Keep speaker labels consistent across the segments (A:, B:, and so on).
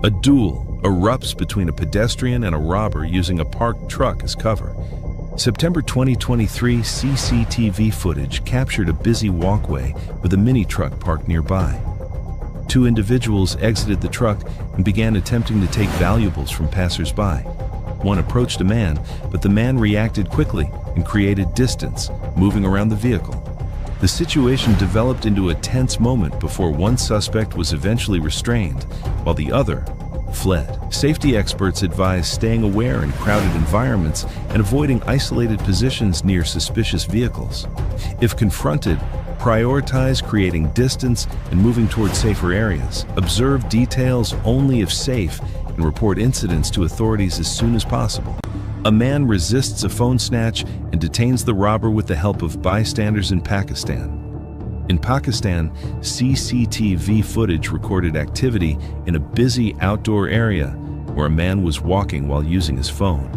A: A duel erupts between a pedestrian and a robber using a parked truck as cover. September 2023 CCTV footage captured a busy walkway with a mini truck parked nearby. Two individuals exited the truck and began attempting to take valuables from passers-by. One approached a man, but the man reacted quickly and created distance, moving around the vehicle. The situation developed into a tense moment before one suspect was eventually restrained, while the other fled. Safety experts advise staying aware in crowded environments and avoiding isolated positions near suspicious vehicles. If confronted, prioritize creating distance and moving toward safer areas. Observe details only if safe and report incidents to authorities as soon as possible. A man resists a phone snatch and detains the robber with the help of bystanders in Pakistan. In Pakistan, CCTV footage recorded activity in a busy outdoor area where a man was walking while using his phone.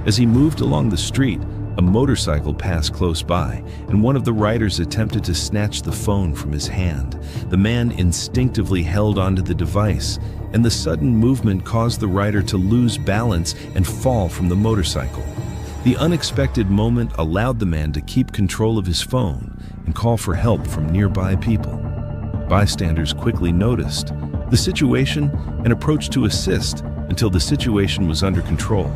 A: As he moved along the street, a motorcycle passed close by, and one of the riders attempted to snatch the phone from his hand. The man instinctively held onto the device, and the sudden movement caused the rider to lose balance and fall from the motorcycle. The unexpected moment allowed the man to keep control of his phone and call for help from nearby people. Bystanders quickly noticed the situation and approached to assist until the situation was under control.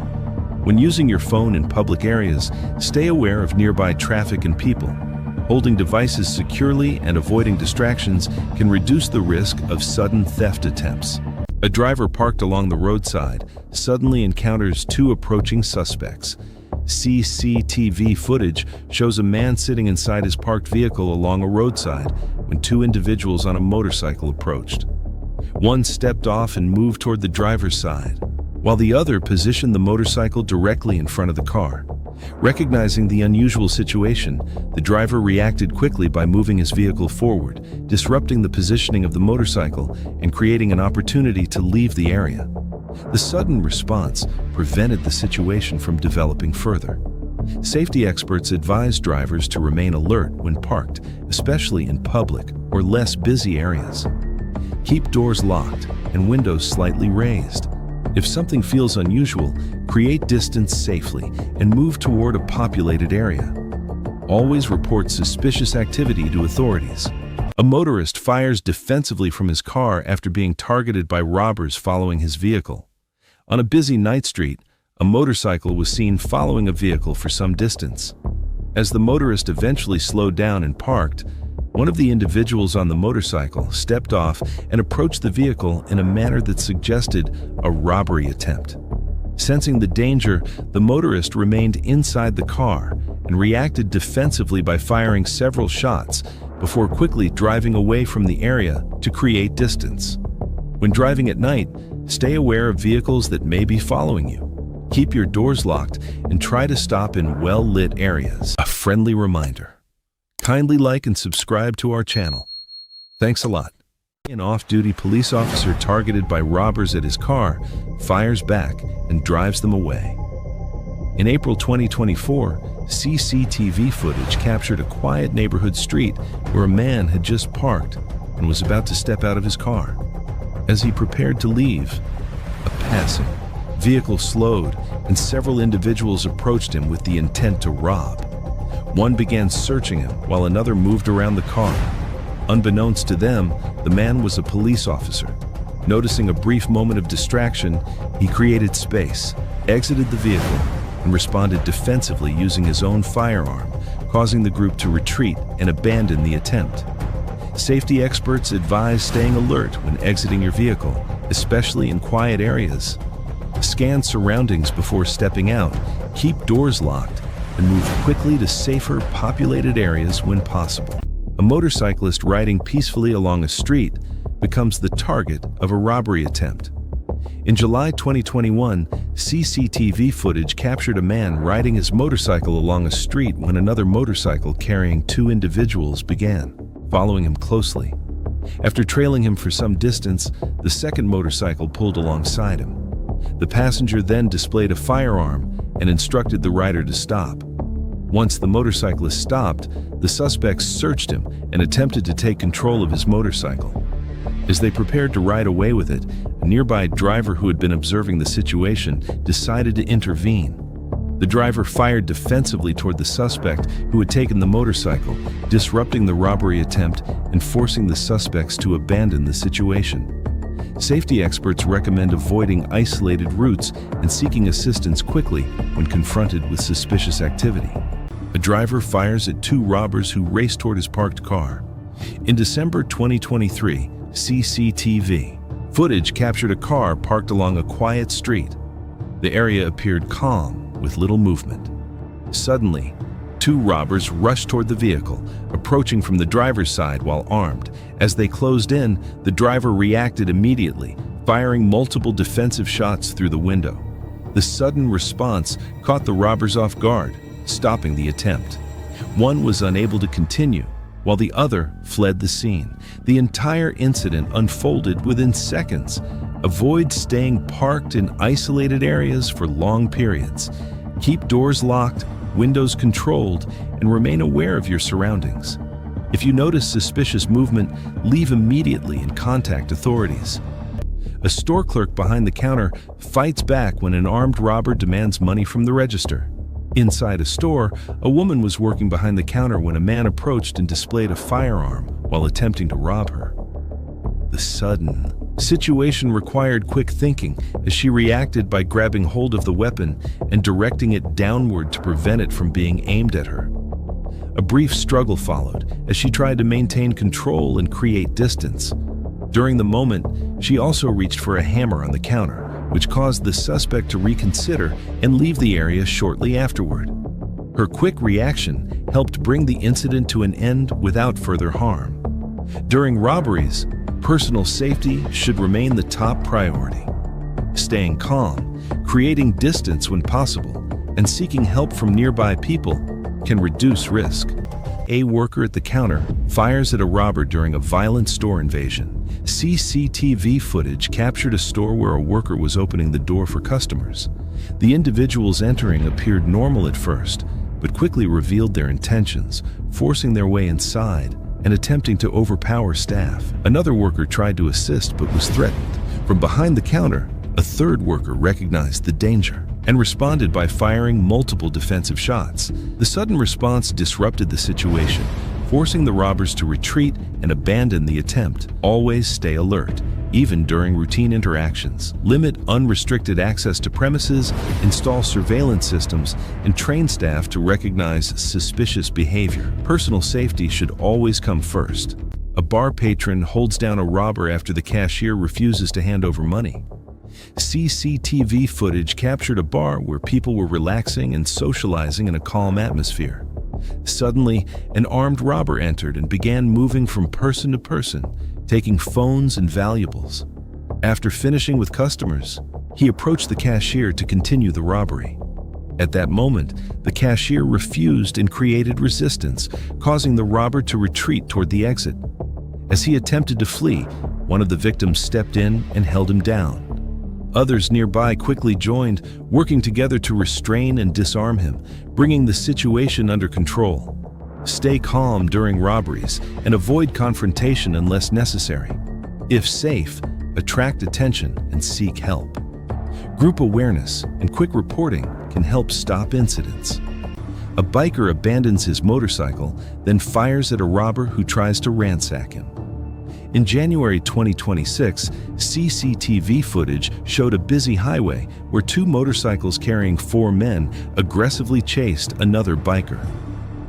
A: When using your phone in public areas, stay aware of nearby traffic and people. Holding devices securely and avoiding distractions can reduce the risk of sudden theft attempts. A driver parked along the roadside suddenly encounters two approaching suspects. CCTV footage shows a man sitting inside his parked vehicle along a roadside when two individuals on a motorcycle approached. One stepped off and moved toward the driver's side, while the other positioned the motorcycle directly in front of the car. Recognizing the unusual situation, the driver reacted quickly by moving his vehicle forward, disrupting the positioning of the motorcycle and creating an opportunity to leave the area. The sudden response prevented the situation from developing further. Safety experts advise drivers to remain alert when parked, especially in public or less busy areas. Keep doors locked and windows slightly raised. If something feels unusual, create distance safely and move toward a populated area. Always report suspicious activity to authorities. A motorist fires defensively from his car after being targeted by robbers following his vehicle. On a busy night street, a motorcycle was seen following a vehicle for some distance. As the motorist eventually slowed down and parked, one of the individuals on the motorcycle stepped off and approached the vehicle in a manner that suggested a robbery attempt. Sensing the danger, the motorist remained inside the car and reacted defensively by firing several shots before quickly driving away from the area to create distance. When driving at night, stay aware of vehicles that may be following you. Keep your doors locked and try to stop in well-lit areas. A friendly reminder: kindly like and subscribe to our channel. Thanks a lot. An off-duty police officer targeted by robbers at his car fires back and drives them away. In April 2024, CCTV footage captured a quiet neighborhood street where a man had just parked and was about to step out of his car. As he prepared to leave, a passing vehicle slowed and several individuals approached him with the intent to rob. One began searching him while another moved around the car. Unbeknownst to them, the man was a police officer. Noticing a brief moment of distraction, he created space, exited the vehicle, and responded defensively using his own firearm, causing the group to retreat and abandon the attempt. Safety experts advise staying alert when exiting your vehicle, especially in quiet areas. Scan surroundings before stepping out, keep doors locked, and move quickly to safer, populated areas when possible. A motorcyclist riding peacefully along a street becomes the target of a robbery attempt. In July 2021, CCTV footage captured a man riding his motorcycle along a street when another motorcycle carrying two individuals began following him closely. After trailing him for some distance, the second motorcycle pulled alongside him. The passenger then displayed a firearm and instructed the rider to stop. Once the motorcyclist stopped, the suspects searched him and attempted to take control of his motorcycle. As they prepared to ride away with it, a nearby driver who had been observing the situation decided to intervene. The driver fired defensively toward the suspect who had taken the motorcycle, disrupting the robbery attempt and forcing the suspects to abandon the situation. Safety experts recommend avoiding isolated routes and seeking assistance quickly when confronted with suspicious activity. A driver fires at two robbers who race toward his parked car. In December 2023, CCTV footage captured a car parked along a quiet street. The area appeared calm, with little movement. Suddenly, two robbers rushed toward the vehicle, approaching from the driver's side while armed. As they closed in, the driver reacted immediately, firing multiple defensive shots through the window. The sudden response caught the robbers off guard, stopping the attempt. One was unable to continue, while the other fled the scene. The entire incident unfolded within seconds. Avoid staying parked in isolated areas for long periods. Keep doors locked, windows controlled, and remain aware of your surroundings. If you notice suspicious movement, leave immediately and contact authorities. A store clerk behind the counter fights back when an armed robber demands money from the register. Inside a store, a woman was working behind the counter when a man approached and displayed a firearm while attempting to rob her. The sudden situation required quick thinking as she reacted by grabbing hold of the weapon and directing it downward to prevent it from being aimed at her. A brief struggle followed as she tried to maintain control and create distance. During the moment, she also reached for a hammer on the counter, which caused the suspect to reconsider and leave the area shortly afterward. Her quick reaction helped bring the incident to an end without further harm. During robberies, personal safety should remain the top priority. Staying calm, creating distance when possible, and seeking help from nearby people can reduce risk. A worker at the counter fires at a robber during a violent store invasion. CCTV footage captured a store where a worker was opening the door for customers. The individuals entering appeared normal at first, but quickly revealed their intentions, forcing their way inside and attempting to overpower staff. Another worker tried to assist but was threatened. From behind the counter, a third worker recognized the danger and responded by firing multiple defensive shots. The sudden response disrupted the situation, forcing the robbers to retreat and abandon the attempt. Always stay alert, even during routine interactions. Limit unrestricted access to premises, install surveillance systems, and train staff to recognize suspicious behavior. Personal safety should always come first. A bar patron holds down a robber after the cashier refuses to hand over money. CCTV footage captured a bar where people were relaxing and socializing in a calm atmosphere. Suddenly, an armed robber entered and began moving from person to person, taking phones and valuables. After finishing with customers, he approached the cashier to continue the robbery. At that moment, the cashier refused and created resistance, causing the robber to retreat toward the exit. As he attempted to flee, one of the victims stepped in and held him down. Others nearby quickly joined, working together to restrain and disarm him, bringing the situation under control. Stay calm during robberies and avoid confrontation unless necessary. If safe, attract attention and seek help. Group awareness and quick reporting can help stop incidents. A biker abandons his motorcycle, then fires at a robber who tries to ransack him. In January 2026, CCTV footage showed a busy highway where two motorcycles carrying 4 men aggressively chased another biker.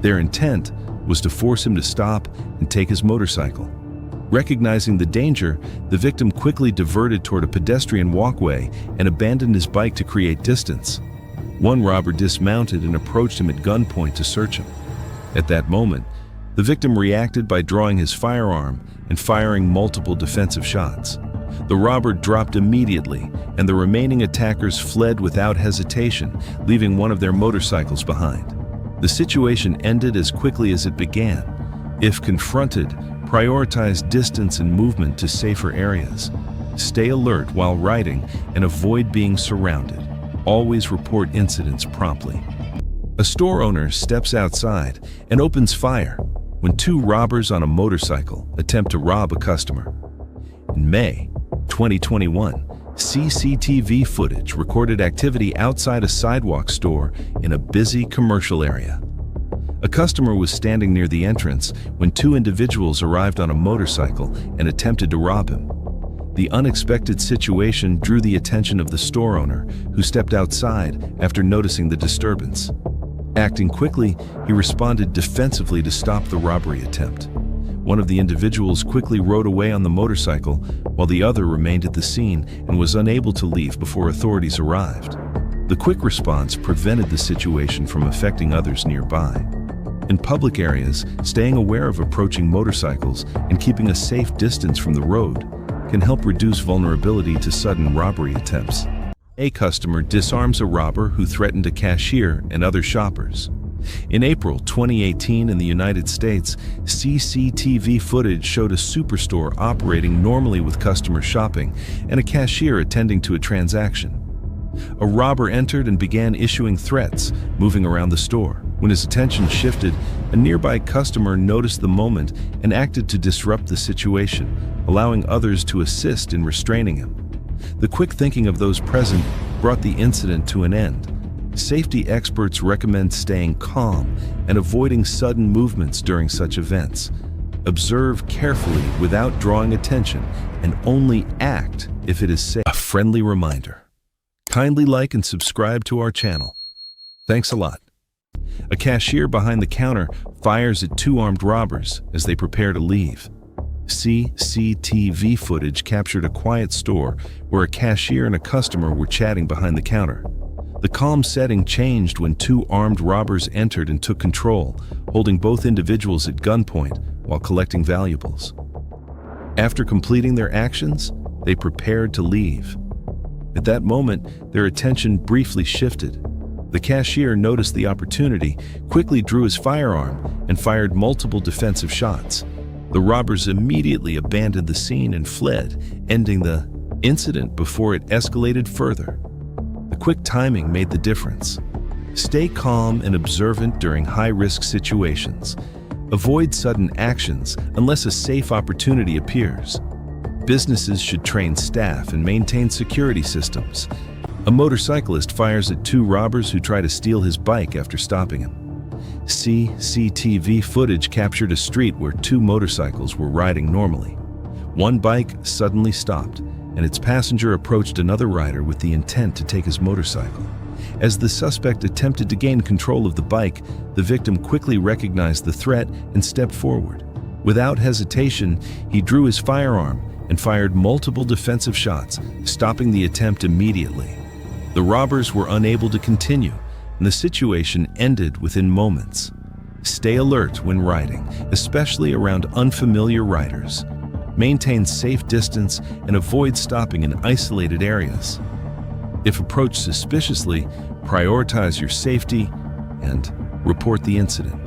A: Their intent was to force him to stop and take his motorcycle. Recognizing the danger, the victim quickly diverted toward a pedestrian walkway and abandoned his bike to create distance. One robber dismounted and approached him at gunpoint to search him. At that moment, the victim reacted by drawing his firearm and firing multiple defensive shots. The robber dropped immediately, and the remaining attackers fled without hesitation, leaving one of their motorcycles behind. The situation ended as quickly as it began. If confronted, prioritize distance and movement to safer areas. Stay alert while riding and avoid being surrounded. Always report incidents promptly. A store owner steps outside and opens fire when 2 robbers on a motorcycle attempt to rob a customer. In May 2021, CCTV footage recorded activity outside a Sidewalk store in a busy commercial area. A customer was standing near the entrance when two individuals arrived on a motorcycle and attempted to rob him. The unexpected situation drew the attention of the store owner, who stepped outside after noticing the disturbance. Acting quickly, he responded defensively to stop the robbery attempt. One of the individuals quickly rode away on the motorcycle, while the other remained at the scene and was unable to leave before authorities arrived. The quick response prevented the situation from affecting others nearby. In public areas, staying aware of approaching motorcycles and keeping a safe distance from the road can help reduce vulnerability to sudden robbery attempts. A customer disarms a robber who threatened a cashier and other shoppers. In April 2018 in the United States, CCTV footage showed a superstore operating normally with customers shopping and a cashier attending to a transaction. A robber entered and began issuing threats, moving around the store. When his attention shifted, a nearby customer noticed the moment and acted to disrupt the situation, allowing others to assist in restraining him. The quick thinking of those present brought the incident to an end. Safety experts recommend staying calm and avoiding sudden movements during such events. Observe carefully without drawing attention and only act if it is safe. A friendly reminder: kindly like and subscribe to our channel. Thanks a lot. A cashier behind the counter fires at two armed robbers as they prepare to leave. CCTV footage captured a quiet store where a cashier and a customer were chatting behind the counter. The calm setting changed when two armed robbers entered and took control, holding both individuals at gunpoint while collecting valuables. After completing their actions, they prepared to leave. At that moment, their attention briefly shifted. The cashier noticed the opportunity, quickly drew his firearm, and fired multiple defensive shots. The robbers immediately abandoned the scene and fled, ending the incident before it escalated further. The quick timing made the difference. Stay calm and observant during high-risk situations. Avoid sudden actions unless a safe opportunity appears. Businesses should train staff and maintain security systems. A motorcyclist fires at two robbers who try to steal his bike after stopping him. CCTV footage captured a street where two motorcycles were riding normally. One bike suddenly stopped, and its passenger approached another rider with the intent to take his motorcycle. As the suspect attempted to gain control of the bike, the victim quickly recognized the threat and stepped forward. Without hesitation, he drew his firearm and fired multiple defensive shots, stopping the attempt immediately. The robbers were unable to continue, and the situation ended within moments. Stay alert when riding, especially around unfamiliar riders. Maintain safe distance and avoid stopping in isolated areas. If approached suspiciously, prioritize your safety and report the incident.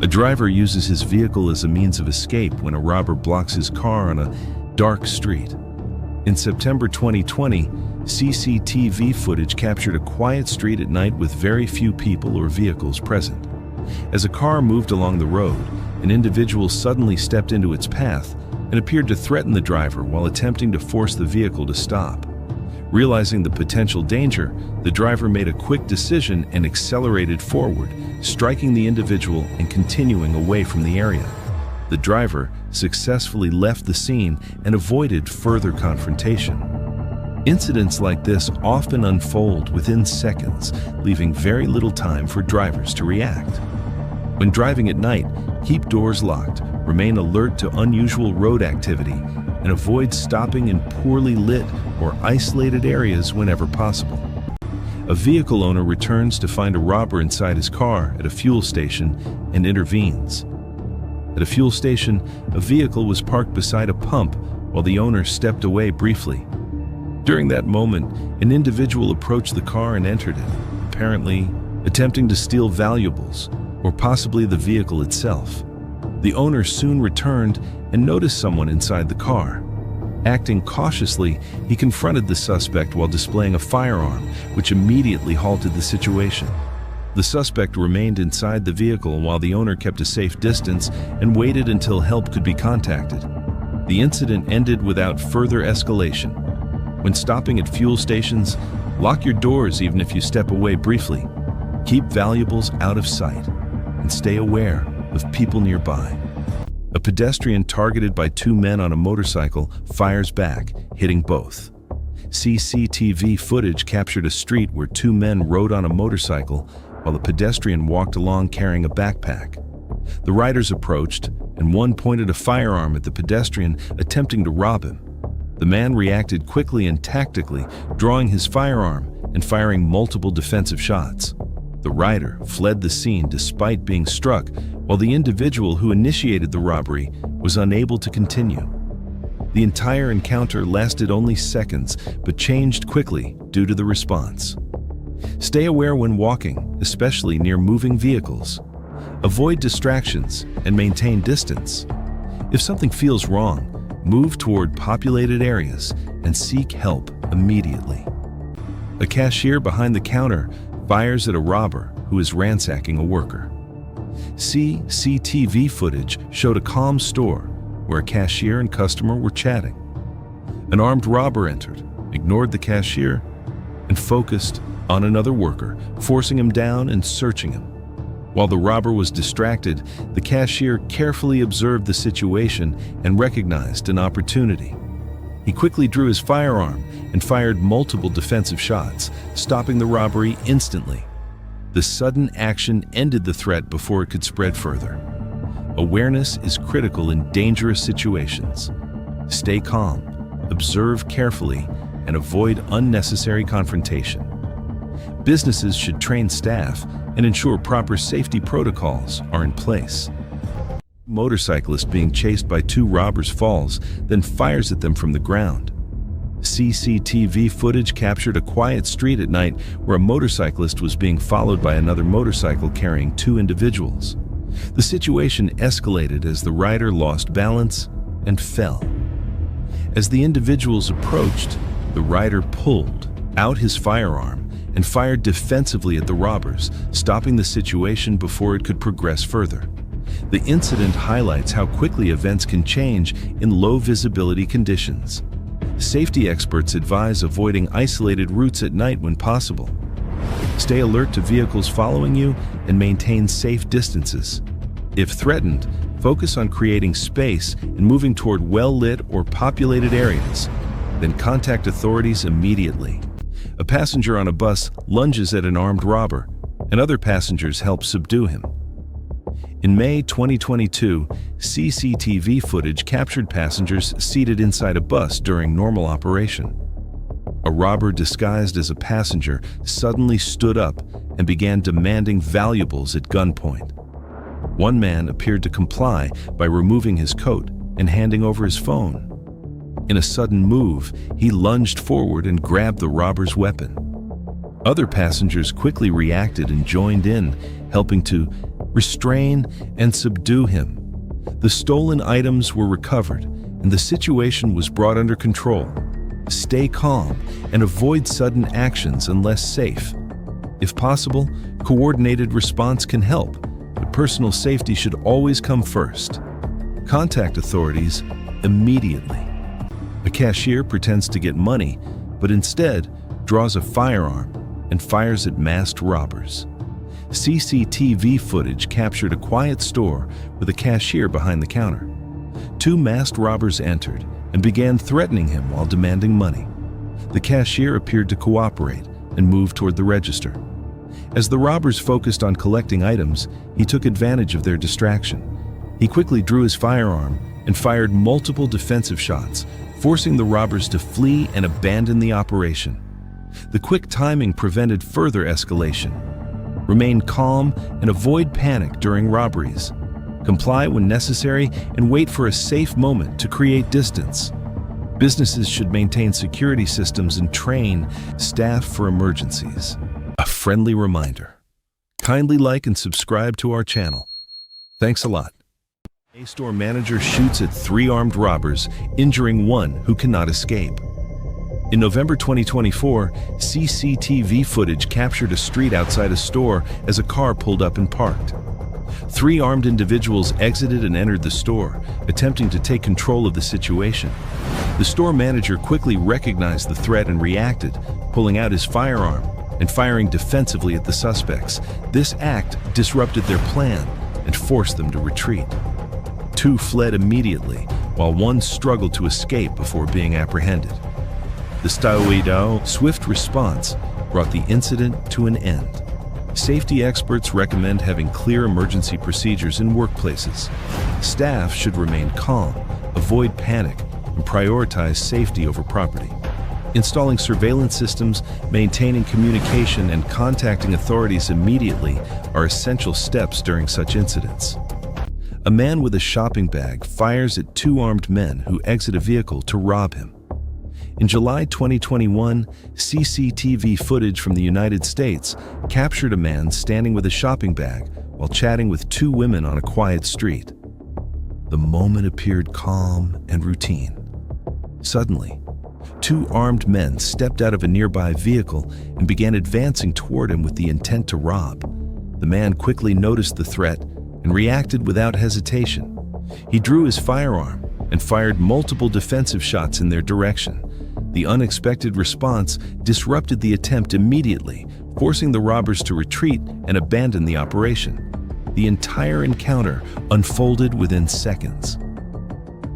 A: A driver uses his vehicle as a means of escape when a robber blocks his car on a dark street. In September 2020, CCTV footage captured a quiet street at night with very few people or vehicles present. As a car moved along the road, an individual suddenly stepped into its path and appeared to threaten the driver while attempting to force the vehicle to stop. Realizing the potential danger, the driver made a quick decision and accelerated forward, striking the individual and continuing away from the area. The driver successfully left the scene and avoided further confrontation. Incidents like this often unfold within seconds, leaving very little time for drivers to react. When driving at night, keep doors locked, remain alert to unusual road activity, and avoid stopping in poorly lit or isolated areas whenever possible. A vehicle owner returns to find a robber inside his car at a fuel station and intervenes. At a fuel station, a vehicle was parked beside a pump while the owner stepped away briefly. During that moment, an individual approached the car and entered it, apparently attempting to steal valuables, or possibly the vehicle itself. The owner soon returned and noticed someone inside the car. Acting cautiously, he confronted the suspect while displaying a firearm, which immediately halted the situation. The suspect remained inside the vehicle while the owner kept a safe distance and waited until help could be contacted. The incident ended without further escalation. When stopping at fuel stations, lock your doors even if you step away briefly. Keep valuables out of sight and stay aware of people nearby. A pedestrian targeted by two men on a motorcycle fires back, hitting both. CCTV footage captured a street where two men rode on a motorcycle while the pedestrian walked along carrying a backpack. The riders approached, and one pointed a firearm at the pedestrian, attempting to rob him. The man reacted quickly and tactically, drawing his firearm and firing multiple defensive shots. The rider fled the scene despite being struck, while the individual who initiated the robbery was unable to continue. The entire encounter lasted only seconds, but changed quickly due to the response. Stay aware when walking, especially near moving vehicles. Avoid distractions and maintain distance. If something feels wrong, move toward populated areas and seek help immediately. A cashier behind the counter fires at a robber who is ransacking a worker. CCTV footage showed a calm store where a cashier and customer were chatting. An armed robber entered, ignored the cashier, and focused on another worker, forcing him down and searching him. While the robber was distracted, the cashier carefully observed the situation and recognized an opportunity. He quickly drew his firearm and fired multiple defensive shots, stopping the robbery instantly. The sudden action ended the threat before it could spread further. Awareness is critical in dangerous situations. Stay calm, observe carefully, and avoid unnecessary confrontation. Businesses should train staff and ensure proper safety protocols are in place. Motorcyclist being chased by two robbers falls, then fires at them from the ground. CCTV footage captured a quiet street at night where a motorcyclist was being followed by another motorcycle carrying two individuals. The situation escalated as the rider lost balance and fell. As the individuals approached, the rider pulled out his firearm and fired defensively at the robbers, stopping the situation before it could progress further. The incident highlights how quickly events can change in low visibility conditions. Safety experts advise avoiding isolated routes at night when possible. Stay alert to vehicles following you and maintain safe distances. If threatened, focus on creating space and moving toward well-lit or populated areas. Then contact authorities immediately. A passenger on a bus lunges at an armed robber, and other passengers help subdue him. In May 2022, CCTV footage captured passengers seated inside a bus during normal operation. A robber disguised as a passenger suddenly stood up and began demanding valuables at gunpoint. One man appeared to comply by removing his coat and handing over his phone. In a sudden move, he lunged forward and grabbed the robber's weapon. Other passengers quickly reacted and joined in, helping to restrain and subdue him. The stolen items were recovered, and the situation was brought under control. Stay calm and avoid sudden actions unless safe. If possible, coordinated response can help, but personal safety should always come first. Contact authorities immediately. A cashier pretends to get money, but instead draws a firearm and fires at masked robbers. CCTV footage captured a quiet store with a cashier behind the counter. Two masked robbers entered and began threatening him while demanding money. The cashier appeared to cooperate and moved toward the register. As the robbers focused on collecting items, he took advantage of their distraction. He quickly drew his firearm and fired multiple defensive shots, forcing the robbers to flee and abandon the operation. The quick timing prevented further escalation. Remain calm and avoid panic during robberies. Comply when necessary and wait for a safe moment to create distance. Businesses should maintain security systems and train staff for emergencies. A friendly reminder: kindly like and subscribe to our channel. Thanks a lot. A store manager shoots at 3 armed robbers, injuring one who cannot escape. In November 2024, CCTV footage captured a street outside a store as a car pulled up and parked. 3 armed individuals exited and entered the store, attempting to take control of the situation. The store manager quickly recognized the threat and reacted, pulling out his firearm and firing defensively at the suspects. This act disrupted their plan and forced them to retreat. 2 fled immediately, while 1 struggled to escape before being apprehended. The swift response brought the incident to an end. Safety experts recommend having clear emergency procedures in workplaces. Staff should remain calm, avoid panic, and prioritize safety over property. Installing surveillance systems, maintaining communication, and contacting authorities immediately are essential steps during such incidents. A man with a shopping bag fires at 2 armed men who exit a vehicle to rob him. In July 2021, CCTV footage from the United States captured a man standing with a shopping bag while chatting with 2 women on a quiet street. The moment appeared calm and routine. Suddenly, 2 armed men stepped out of a nearby vehicle and began advancing toward him with the intent to rob. The man quickly noticed the threat and reacted without hesitation. He drew his firearm and fired multiple defensive shots in their direction. The unexpected response disrupted the attempt immediately, forcing the robbers to retreat and abandon the operation. The entire encounter unfolded within seconds.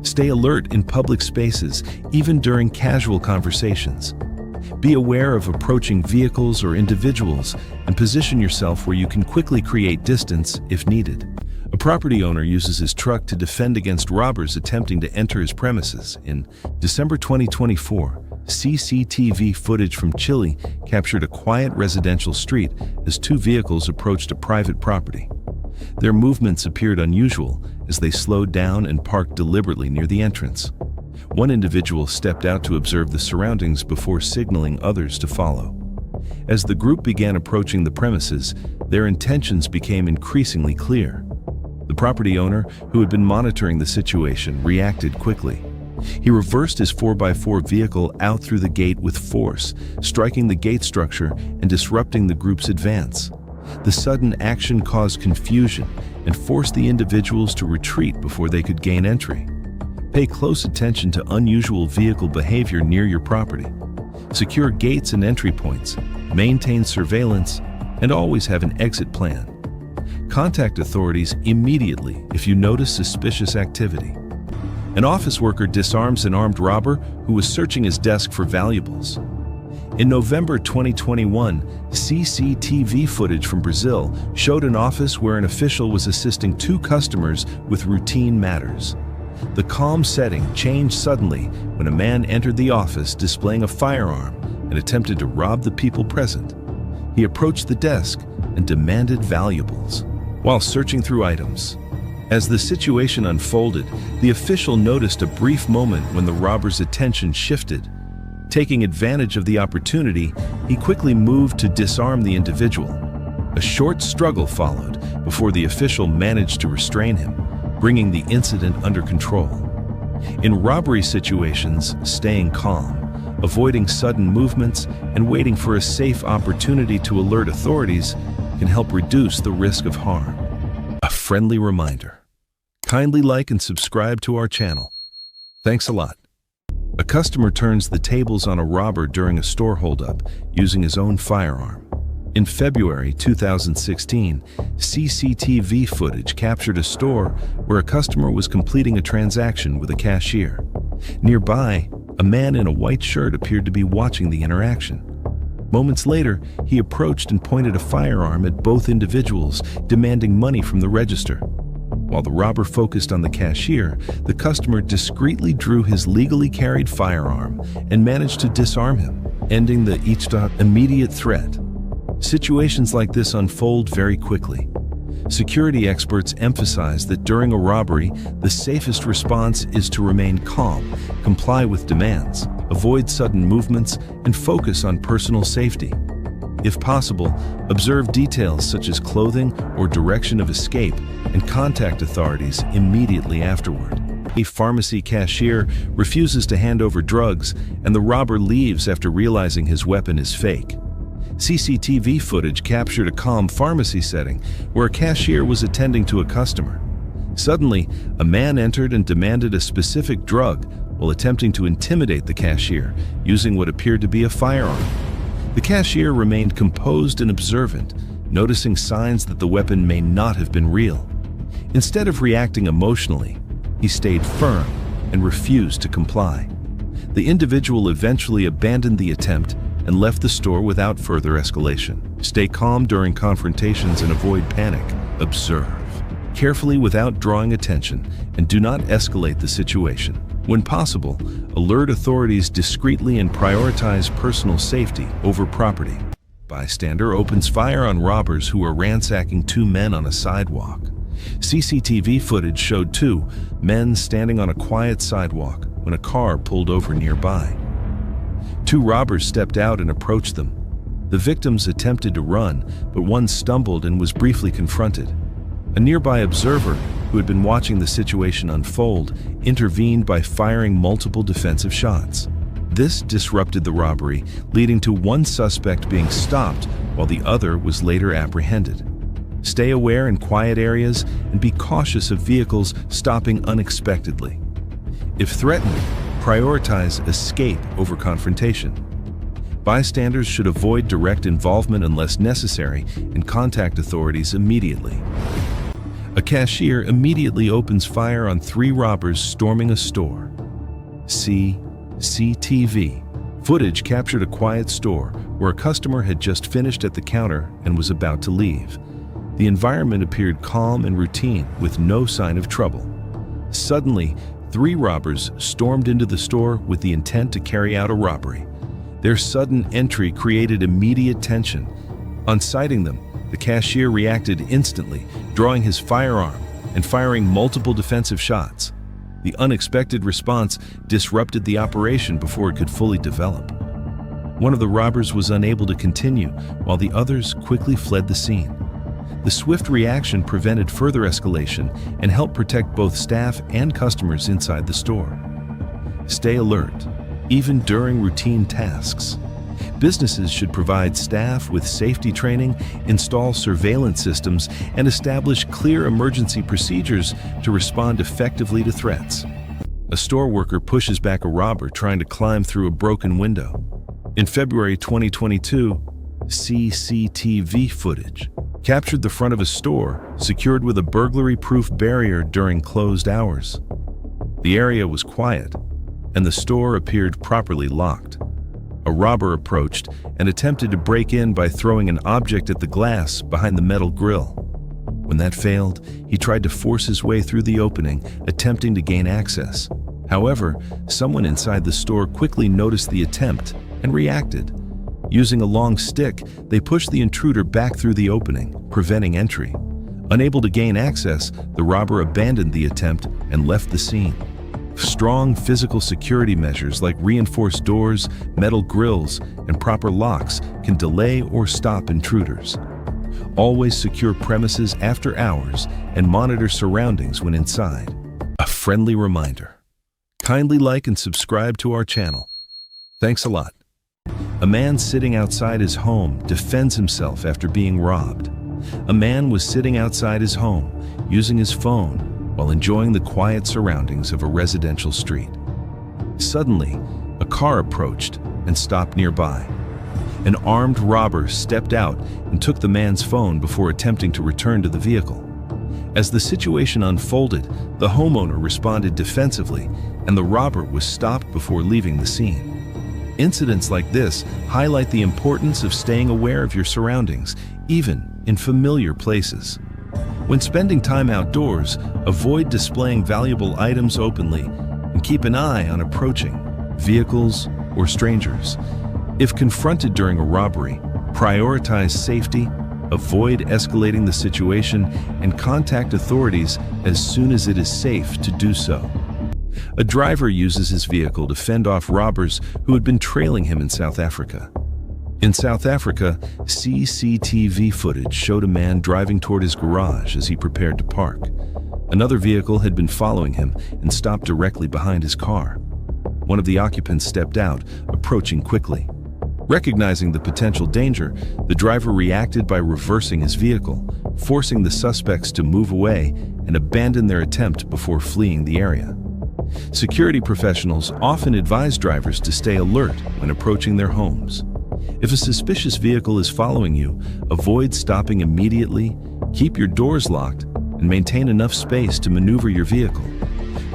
A: Stay alert in public spaces, even during casual conversations. Be aware of approaching vehicles or individuals and position yourself where you can quickly create distance if needed. A property owner uses his truck to defend against robbers attempting to enter his premises. In December 2024, CCTV footage from Chile captured a quiet residential street as 2 vehicles approached a private property. Their movements appeared unusual as they slowed down and parked deliberately near the entrance. 1 individual stepped out to observe the surroundings before signaling others to follow. As the group began approaching the premises, their intentions became increasingly clear. The property owner, who had been monitoring the situation, reacted quickly. He reversed his 4x4 vehicle out through the gate with force, striking the gate structure and disrupting the group's advance. The sudden action caused confusion and forced the individuals to retreat before they could gain entry. Pay close attention to unusual vehicle behavior near your property. Secure gates and entry points, maintain surveillance, and always have an exit plan. Contact authorities immediately if you notice suspicious activity. An office worker disarms an armed robber who was searching his desk for valuables. In November 2021, CCTV footage from Brazil showed an office where an official was assisting 2 customers with routine matters. The calm setting changed suddenly when a man entered the office displaying a firearm and attempted to rob the people present. He approached the desk and demanded valuables while searching through items. As the situation unfolded, the official noticed a brief moment when the robber's attention shifted. Taking advantage of the opportunity, he quickly moved to disarm the individual. A short struggle followed before the official managed to restrain him, bringing the incident under control. In robbery situations, staying calm, avoiding sudden movements, and waiting for a safe opportunity to alert authorities can help reduce the risk of harm. A friendly reminder: kindly like and subscribe to our channel. Thanks a lot. A customer turns the tables on a robber during a store holdup using his own firearm. In February 2016, CCTV footage captured a store where a customer was completing a transaction with a cashier. Nearby, a man in a white shirt appeared to be watching the interaction. Moments later, he approached and pointed a firearm at both individuals, demanding money from the register. While the robber focused on the cashier, the customer discreetly drew his legally carried firearm and managed to disarm him, ending the immediate threat. Situations like this unfold very quickly. Security experts emphasize that during a robbery, the safest response is to remain calm, comply with demands, avoid sudden movements, and focus on personal safety. If possible, observe details such as clothing or direction of escape and contact authorities immediately afterward. A pharmacy cashier refuses to hand over drugs, and the robber leaves after realizing his weapon is fake. CCTV footage captured a calm pharmacy setting where a cashier was attending to a customer. Suddenly, a man entered and demanded a specific drug while attempting to intimidate the cashier using what appeared to be a firearm. The cashier remained composed and observant, noticing signs that the weapon may not have been real. Instead of reacting emotionally, he stayed firm and refused to comply. The individual eventually abandoned the attempt and left the store without further escalation. Stay calm during confrontations and avoid panic. Observe carefully without drawing attention, and do not escalate the situation. When possible, alert authorities discreetly and prioritize personal safety over property. Bystander opens fire on robbers who are ransacking two men on a sidewalk. CCTV footage showed two men standing on a quiet sidewalk when a car pulled over nearby. Two robbers stepped out and approached them. The victims attempted to run, but one stumbled and was briefly confronted. A nearby observer, who had been watching the situation unfold, intervened by firing multiple defensive shots. This disrupted the robbery, leading to one suspect being stopped while the other was later apprehended. Stay aware in quiet areas and be cautious of vehicles stopping unexpectedly. If threatened, prioritize escape over confrontation. Bystanders should avoid direct involvement unless necessary and contact authorities immediately. A cashier immediately opens fire on three robbers storming a store. CCTV footage captured a quiet store where a customer had just finished at the counter and was about to leave. The environment appeared calm and routine with no sign of trouble. Suddenly, three robbers stormed into the store with the intent to carry out a robbery. Their sudden entry created immediate tension. On sighting them, the cashier reacted instantly, drawing his firearm and firing multiple defensive shots. The unexpected response disrupted the operation before it could fully develop. One of the robbers was unable to continue, while the others quickly fled the scene. The swift reaction prevented further escalation and helped protect both staff and customers inside the store. Stay alert, even during routine tasks. Businesses should provide staff with safety training, install surveillance systems, and establish clear emergency procedures to respond effectively to threats. A store worker pushes back a robber trying to climb through a broken window. In February 2022, CCTV footage captured the front of a store secured with a burglary-proof barrier during closed hours. The area was quiet, and the store appeared properly locked. A robber approached and attempted to break in by throwing an object at the glass behind the metal grill. When that failed, he tried to force his way through the opening, attempting to gain access. However, someone inside the store quickly noticed the attempt and reacted. Using a long stick, they pushed the intruder back through the opening, preventing entry. Unable to gain access, the robber abandoned the attempt and left the scene. Strong physical security measures like reinforced doors, metal grills, and proper locks can delay or stop intruders. Always secure premises after hours and monitor surroundings when inside. A friendly reminder: kindly like and subscribe to our channel. Thanks a lot. A man sitting outside his home defends himself after being robbed. A man was sitting outside his home, using his phone while enjoying the quiet surroundings of a residential street. Suddenly, a car approached and stopped nearby. An armed robber stepped out and took the man's phone before attempting to return to the vehicle. As the situation unfolded, the homeowner responded defensively, and the robber was stopped before leaving the scene. Incidents like this highlight the importance of staying aware of your surroundings, even in familiar places. When spending time outdoors, avoid displaying valuable items openly and keep an eye on approaching vehicles or strangers. If confronted during a robbery, prioritize safety, avoid escalating the situation, and contact authorities as soon as it is safe to do so. A driver uses his vehicle to fend off robbers who had been trailing him in South Africa. In South Africa, CCTV footage showed a man driving toward his garage as he prepared to park. Another vehicle had been following him and stopped directly behind his car. One of the occupants stepped out, approaching quickly. Recognizing the potential danger, the driver reacted by reversing his vehicle, forcing the suspects to move away and abandon their attempt before fleeing the area. Security professionals often advise drivers to stay alert when approaching their homes. If a suspicious vehicle is following you, avoid stopping immediately, keep your doors locked, and maintain enough space to maneuver your vehicle.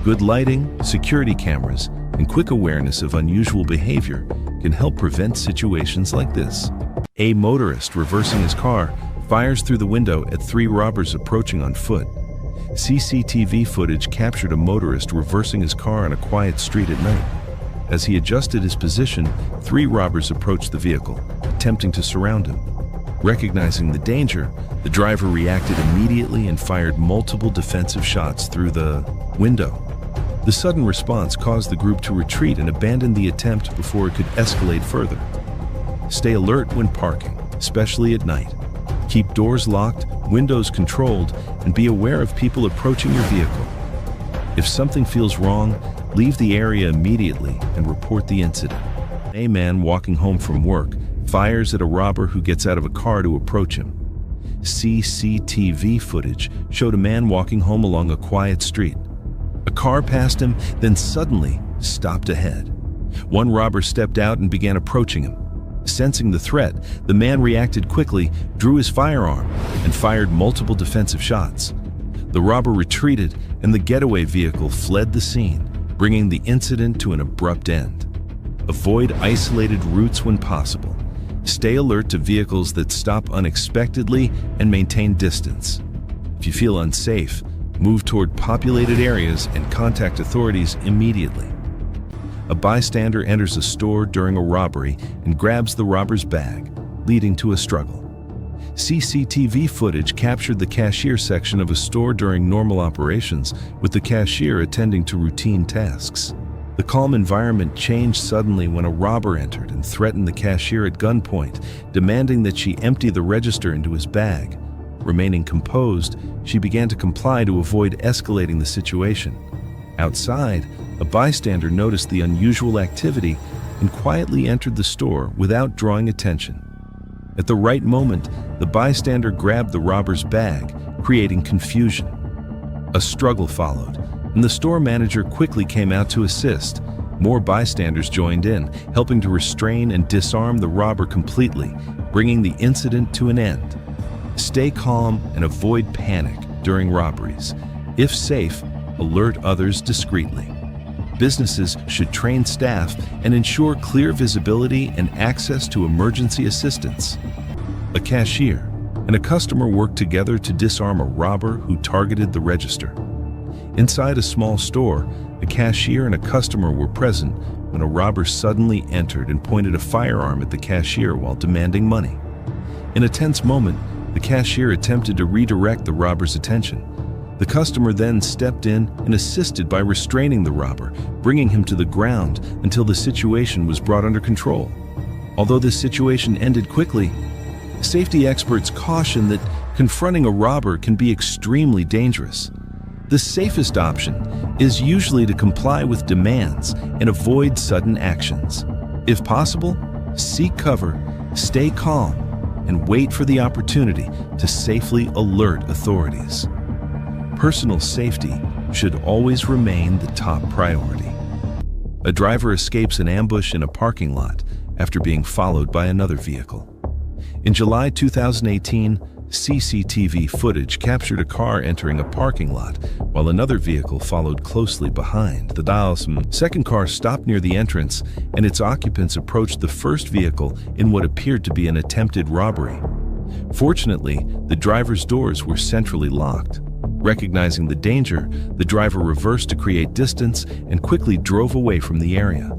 A: Good lighting, security cameras, and quick awareness of unusual behavior can help prevent situations like this. A motorist reversing his car fires through the window at 3 robbers approaching on foot. CCTV footage captured a motorist reversing his car on a quiet street at night. As he adjusted his position, 3 robbers approached the vehicle, attempting to surround him. Recognizing the danger, the driver reacted immediately and fired multiple defensive shots through the window. The sudden response caused the group to retreat and abandon the attempt before it could escalate further. Stay alert when parking, especially at night. Keep doors locked, windows controlled, and be aware of people approaching your vehicle. If something feels wrong, leave the area immediately and report the incident. A man walking home from work fires at a robber who gets out of a car to approach him. CCTV footage showed a man walking home along a quiet street. A car passed him, then suddenly stopped ahead. One robber stepped out and began approaching him. Sensing the threat, the man reacted quickly, drew his firearm, and fired multiple defensive shots. The robber retreated, and the getaway vehicle fled the scene, bringing the incident to an abrupt end. Avoid isolated routes when possible. Stay alert to vehicles that stop unexpectedly and maintain distance. If you feel unsafe, move toward populated areas and contact authorities immediately. A bystander enters a store during a robbery and grabs the robber's bag, leading to a struggle. CCTV footage captured the cashier section of a store during normal operations, with the cashier attending to routine tasks. The calm environment changed suddenly when a robber entered and threatened the cashier at gunpoint, demanding that she empty the register into his bag. Remaining composed, she began to comply to avoid escalating the situation. Outside, a bystander noticed the unusual activity and quietly entered the store without drawing attention. At the right moment, the bystander grabbed the robber's bag, creating confusion. A struggle followed, and the store manager quickly came out to assist. More bystanders joined in, helping to restrain and disarm the robber completely, bringing the incident to an end. Stay calm and avoid panic during robberies. If safe, alert others discreetly. Businesses should train staff and ensure clear visibility and access to emergency assistance. A cashier and a customer worked together to disarm a robber who targeted the register. Inside a small store, a cashier and a customer were present when a robber suddenly entered and pointed a firearm at the cashier while demanding money. In a tense moment, the cashier attempted to redirect the robber's attention. The customer then stepped in and assisted by restraining the robber, bringing him to the ground until the situation was brought under control. Although this situation ended quickly, safety experts caution that confronting a robber can be extremely dangerous. The safest option is usually to comply with demands and avoid sudden actions. If possible, seek cover, stay calm, and wait for the opportunity to safely alert authorities. Personal safety should always remain the top priority. A driver escapes an ambush in a parking lot after being followed by another vehicle. In July 2018, CCTV footage captured a car entering a parking lot while another vehicle followed closely behind. The second car stopped near the entrance, and its occupants approached the first vehicle in what appeared to be an attempted robbery. Fortunately, the driver's doors were centrally locked. Recognizing the danger, the driver reversed to create distance and quickly drove away from the area.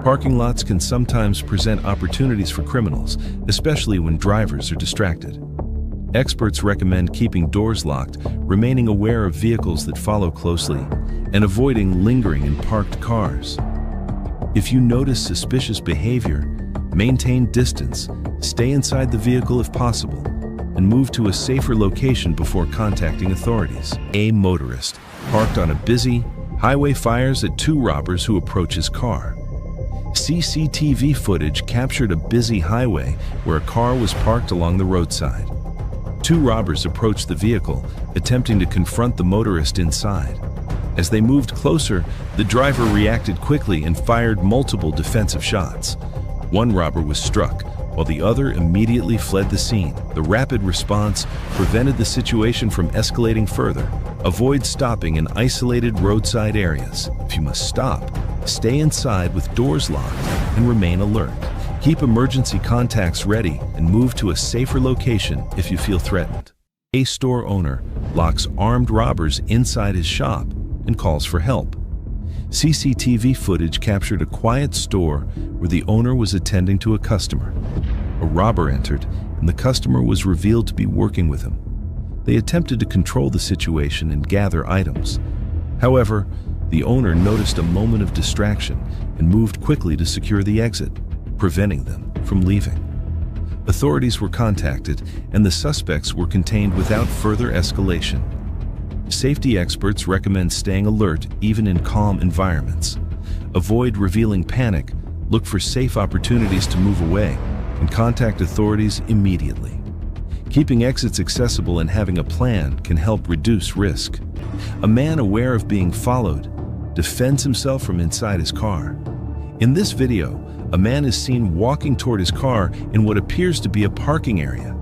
A: Parking lots can sometimes present opportunities for criminals, especially when drivers are distracted. Experts recommend keeping doors locked, remaining aware of vehicles that follow closely, and avoiding lingering in parked cars. If you notice suspicious behavior, maintain distance, stay inside the vehicle if possible, and move to a safer location before contacting authorities. A motorist parked on a busy highway fires at 2 robbers who approach his car. CCTV footage captured a busy highway where a car was parked along the roadside. Two robbers approached the vehicle, attempting to confront the motorist inside. As they moved closer, the driver reacted quickly and fired multiple defensive shots. One robber was struck, while the other immediately fled the scene. The rapid response prevented the situation from escalating further. Avoid stopping in isolated roadside areas. If you must stop, stay inside with doors locked and remain alert. Keep emergency contacts ready and move to a safer location if you feel threatened. A store owner locks armed robbers inside his shop and calls for help. CCTV footage captured a quiet store where the owner was attending to a customer. A robber entered, and the customer was revealed to be working with him. They attempted to control the situation and gather items. However, the owner noticed a moment of distraction and moved quickly to secure the exit, preventing them from leaving. Authorities were contacted, and the suspects were contained without further escalation. Safety experts recommend staying alert even in calm environments. Avoid revealing panic, look for safe opportunities to move away, and contact authorities immediately. Keeping exits accessible and having a plan can help reduce risk. A man aware of being followed defends himself from inside his car. In this video, a man is seen walking toward his car in what appears to be a parking area.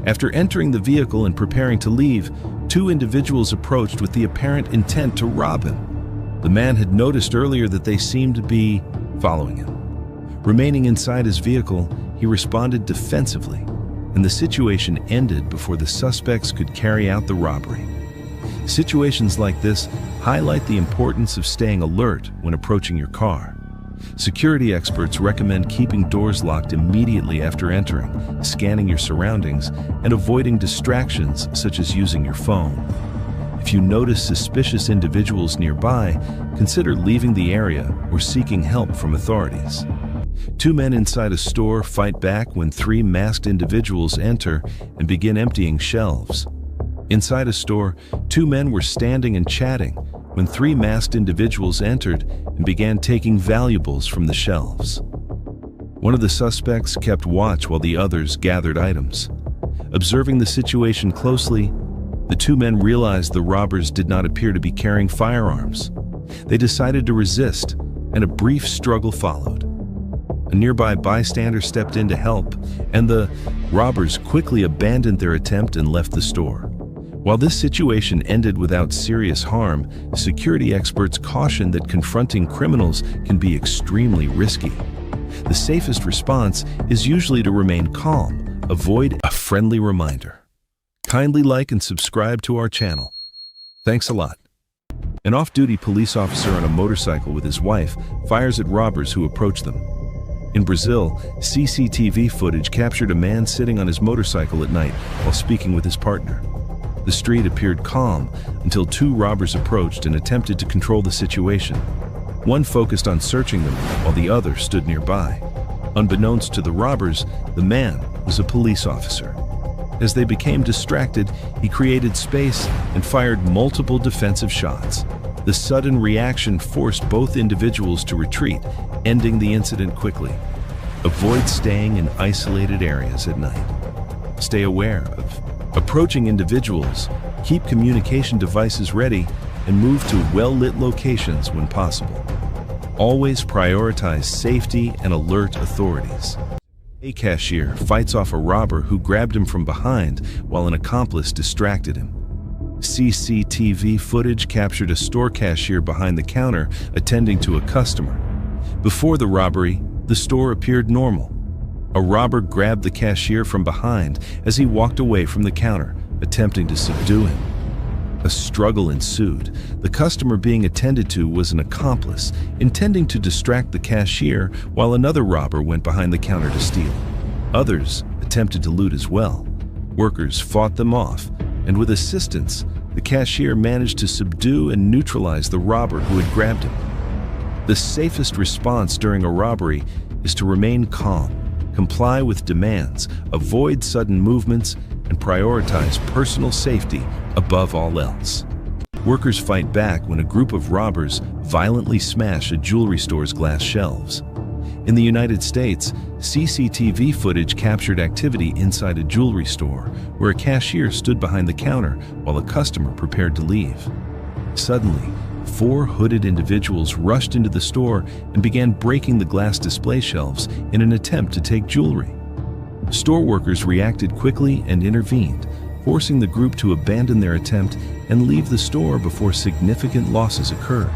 A: After entering the vehicle and preparing to leave, two individuals approached with the apparent intent to rob him. The man had noticed earlier that they seemed to be following him. Remaining inside his vehicle, he responded defensively, and the situation ended before the suspects could carry out the robbery. Situations like this highlight the importance of staying alert when approaching your car. Security experts recommend keeping doors locked immediately after entering, scanning your surroundings, and avoiding distractions such as using your phone. If you notice suspicious individuals nearby, consider leaving the area or seeking help from authorities. Two men inside a store fight back when three masked individuals enter and begin emptying shelves. Inside a store, two men were standing and chatting when three masked individuals entered and began taking valuables from the shelves. One of the suspects kept watch while the others gathered items. Observing the situation closely, the two men realized the robbers did not appear to be carrying firearms. They decided to resist, and a brief struggle followed. A nearby bystander stepped in to help, and the robbers quickly abandoned their attempt and left the store. While this situation ended without serious harm, security experts caution that confronting criminals can be extremely risky. The safest response is usually to remain calm. Avoid a friendly reminder. Kindly like and subscribe to our channel. Thanks a lot. An off-duty police officer on a motorcycle with his wife fires at robbers who approach them. In Brazil, CCTV footage captured a man sitting on his motorcycle at night while speaking with his partner. The street appeared calm until two robbers approached and attempted to control the situation. One focused on searching them while the other stood nearby. Unbeknownst to the robbers, the man was a police officer. As they became distracted, he created space and fired multiple defensive shots. The sudden reaction forced both individuals to retreat, ending the incident quickly. Avoid staying in isolated areas at night. Stay aware of approaching individuals, keep communication devices ready, and move to well-lit locations when possible. Always prioritize safety and alert authorities. A cashier fights off a robber who grabbed him from behind while an accomplice distracted him. CCTV footage captured a store cashier behind the counter attending to a customer. Before the robbery, the store appeared normal. A robber grabbed the cashier from behind as he walked away from the counter, attempting to subdue him. A struggle ensued. The customer being attended to was an accomplice, intending to distract the cashier while another robber went behind the counter to steal. Others attempted to loot as well. Workers fought them off, and with assistance, the cashier managed to subdue and neutralize the robber who had grabbed him. The safest response during a robbery is to remain calm, comply with demands, avoid sudden movements, and prioritize personal safety above all else. Workers fight back when a group of robbers violently smash a jewelry store's glass shelves. In the United States, CCTV footage captured activity inside a jewelry store where a cashier stood behind the counter while a customer prepared to leave. Suddenly, 4 hooded individuals rushed into the store and began breaking the glass display shelves in an attempt to take jewelry. Store workers reacted quickly and intervened, forcing the group to abandon their attempt and leave the store before significant losses occurred.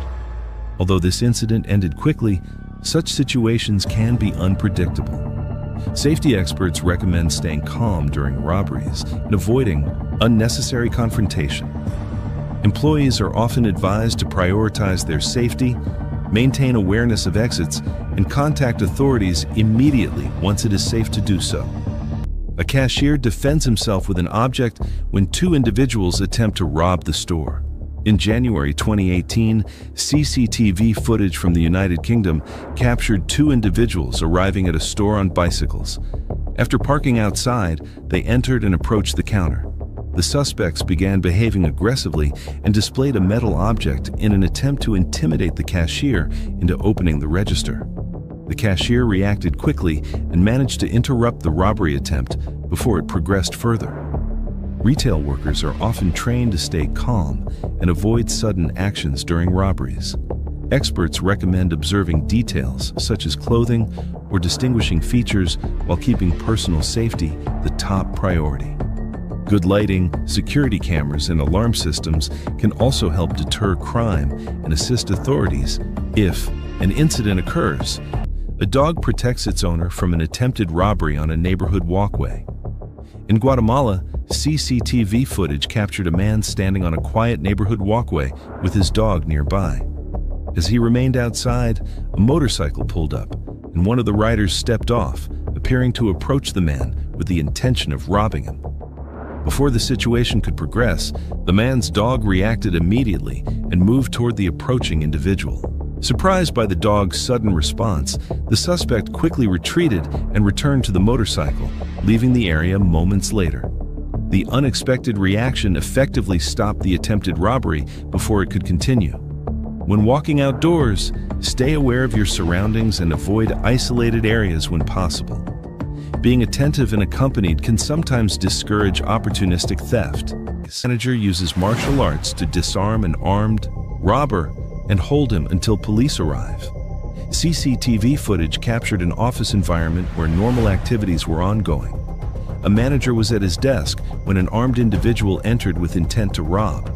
A: Although this incident ended quickly, such situations can be unpredictable. Safety experts recommend staying calm during robberies and avoiding unnecessary confrontation. Employees are often advised to prioritize their safety, maintain awareness of exits, and contact authorities immediately once it is safe to do so. A cashier defends himself with an object when 2 individuals attempt to rob the store. In January 2018, CCTV footage from the United Kingdom captured 2 individuals arriving at a store on bicycles. After parking outside, they entered and approached the counter. The suspects began behaving aggressively and displayed a metal object in an attempt to intimidate the cashier into opening the register. The cashier reacted quickly and managed to interrupt the robbery attempt before it progressed further. Retail workers are often trained to stay calm and avoid sudden actions during robberies. Experts recommend observing details such as clothing or distinguishing features while keeping personal safety the top priority. Good lighting, security cameras, and alarm systems can also help deter crime and assist authorities if an incident occurs. A dog protects its owner from an attempted robbery on a neighborhood walkway. In Guatemala, CCTV footage captured a man standing on a quiet neighborhood walkway with his dog nearby. As he remained outside, a motorcycle pulled up, and one of the riders stepped off, appearing to approach the man with the intention of robbing him. Before the situation could progress, the man's dog reacted immediately and moved toward the approaching individual. Surprised by the dog's sudden response, the suspect quickly retreated and returned to the motorcycle, leaving the area moments later. The unexpected reaction effectively stopped the attempted robbery before it could continue. When walking outdoors, stay aware of your surroundings and avoid isolated areas when possible. Being attentive and accompanied can sometimes discourage opportunistic theft. The manager uses martial arts to disarm an armed robber and hold him until police arrive. CCTV footage captured an office environment where normal activities were ongoing. A manager was at his desk when an armed individual entered with intent to rob.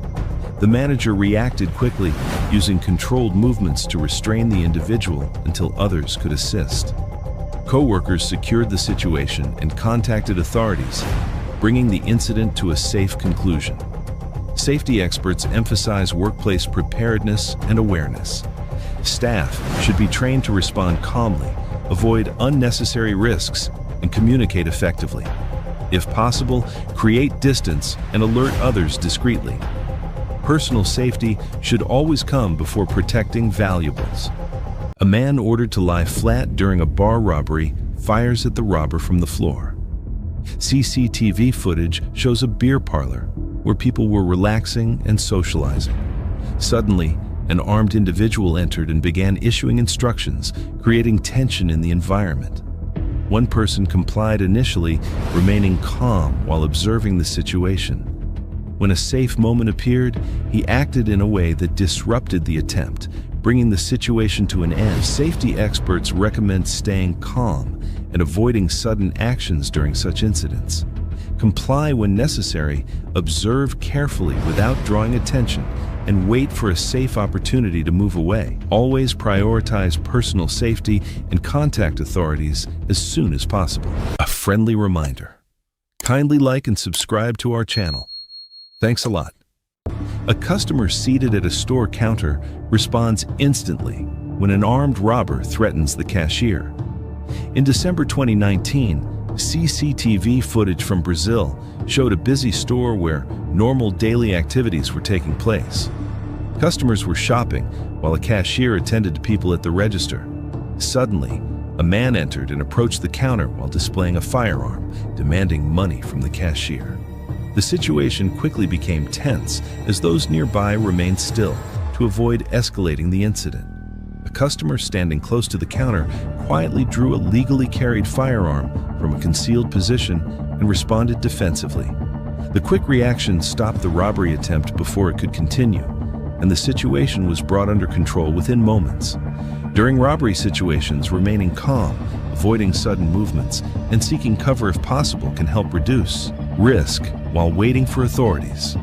A: The manager reacted quickly, using controlled movements to restrain the individual until others could assist. Co-workers secured the situation and contacted authorities, bringing the incident to a safe conclusion. Safety experts emphasize workplace preparedness and awareness. Staff should be trained to respond calmly, avoid unnecessary risks, and communicate effectively. If possible, create distance and alert others discreetly. Personal safety should always come before protecting valuables. A man ordered to lie flat during a bar robbery fires at the robber from the floor. CCTV footage shows a beer parlor where people were relaxing and socializing. Suddenly, an armed individual entered and began issuing instructions, creating tension in the environment. One person complied initially, remaining calm while observing the situation. When a safe moment appeared, he acted in a way that disrupted the attempt, bringing the situation to an end. Safety experts recommend staying calm and avoiding sudden actions during such incidents. Comply when necessary, observe carefully without drawing attention, and wait for a safe opportunity to move away. Always prioritize personal safety and contact authorities as soon as possible. A friendly reminder: kindly like and subscribe to our channel. Thanks a lot. A customer seated at a store counter responds instantly when an armed robber threatens the cashier. In December 2019, CCTV footage from Brazil showed a busy store where normal daily activities were taking place. Customers were shopping while a cashier attended to people at the register. Suddenly, a man entered and approached the counter while displaying a firearm, demanding money from the cashier. The situation quickly became tense as those nearby remained still to avoid escalating the incident. A customer standing close to the counter quietly drew a legally carried firearm from a concealed position and responded defensively. The quick reaction stopped the robbery attempt before it could continue, and the situation was brought under control within moments. During robbery situations, remaining calm, avoiding sudden movements, and seeking cover if possible can help reduce risk while waiting for authorities.